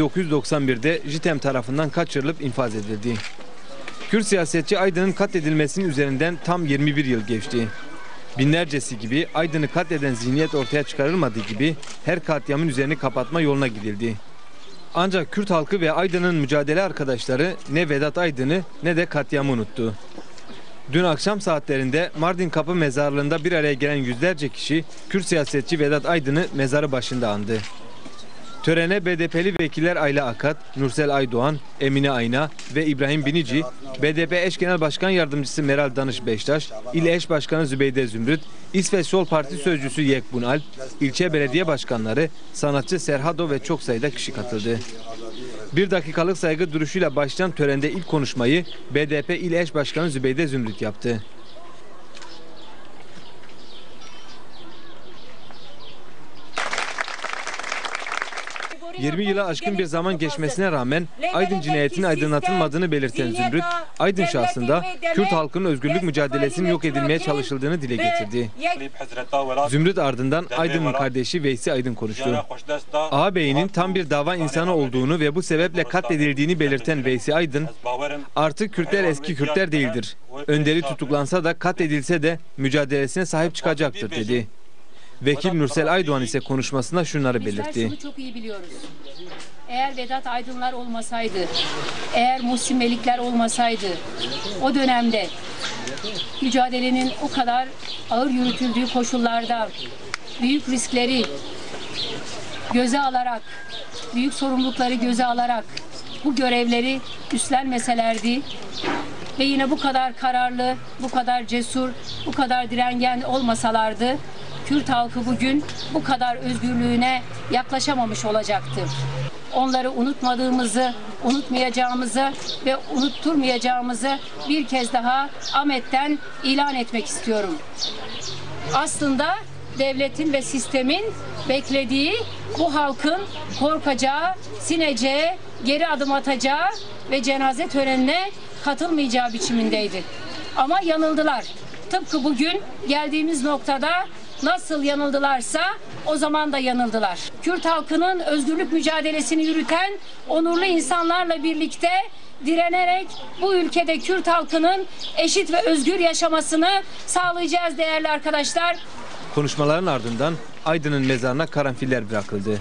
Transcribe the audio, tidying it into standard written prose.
1991'de JITEM tarafından kaçırılıp infaz edildi. Kürt siyasetçi Aydın'ın katledilmesinin üzerinden tam 21 yıl geçti. Binlercesi gibi Aydın'ı katleden zihniyet ortaya çıkarılmadığı gibi her katliamın üzerini kapatma yoluna gidildi. Ancak Kürt halkı ve Aydın'ın mücadele arkadaşları ne Vedat Aydın'ı ne de katliamı unuttu. Dün akşam saatlerinde Mardin Kapı Mezarlığı'nda bir araya gelen yüzlerce kişi Kürt siyasetçi Vedat Aydın'ı mezarı başında andı. Törene BDP'li vekiller Ayla Akat, Nursel Aydoğan, Emine Ayna ve İbrahim Binici, BDP Eş Genel Başkan Yardımcısı Meral Danış Beştaş, İl Eş Başkanı Zübeyde Zümrüt, İsveç Sol Parti Sözcüsü Yekbun Alp, ilçe belediye başkanları, sanatçı Serhado ve çok sayıda kişi katıldı. Bir dakikalık saygı duruşuyla başlayan törende ilk konuşmayı BDP İl Eş Başkanı Zübeyde Zümrüt yaptı. 20 yıla aşkın bir zaman geçmesine rağmen Aydın cinayetinin aydınlatılmadığını belirten Zümrüt, Aydın şahsında Kürt halkının özgürlük mücadelesinin yok edilmeye çalışıldığını dile getirdi. Zümrüt ardından Aydın'ın kardeşi Veysi Aydın konuştu. Ağabeyinin tam bir dava insanı olduğunu ve bu sebeple katledildiğini belirten Veysi Aydın, artık Kürtler eski Kürtler değildir. Önderi tutuklansa da katledilse de mücadelesine sahip çıkacaktır dedi. Vekil Nursel Aydoğan ise konuşmasında şunları belirtti. Şunu çok iyi biliyoruz. Eğer Vedat Aydınlar olmasaydı, eğer Muhsin Melikler olmasaydı, o dönemde mücadelenin o kadar ağır yürütüldüğü koşullarda büyük riskleri göze alarak, büyük sorumlulukları göze alarak bu görevleri üstlenmeselerdi ve yine bu kadar kararlı, bu kadar cesur, bu kadar direngen olmasalardı, Kürt halkı bugün bu kadar özgürlüğüne yaklaşamamış olacaktı. Onları unutmadığımızı, unutmayacağımızı ve unutturmayacağımızı bir kez daha Ahmet'ten ilan etmek istiyorum. Aslında devletin ve sistemin beklediği bu halkın korkacağı, sineceği, geri adım atacağı ve cenaze törenine katılmayacağı biçimindeydi. Ama yanıldılar. Tıpkı bugün geldiğimiz noktada nasıl yanıldılarsa o zaman da yanıldılar. Kürt halkının özgürlük mücadelesini yürüten onurlu insanlarla birlikte direnerek bu ülkede Kürt halkının eşit ve özgür yaşamasını sağlayacağız değerli arkadaşlar. Konuşmaların ardından Aydın'ın mezarına karanfiller bırakıldı.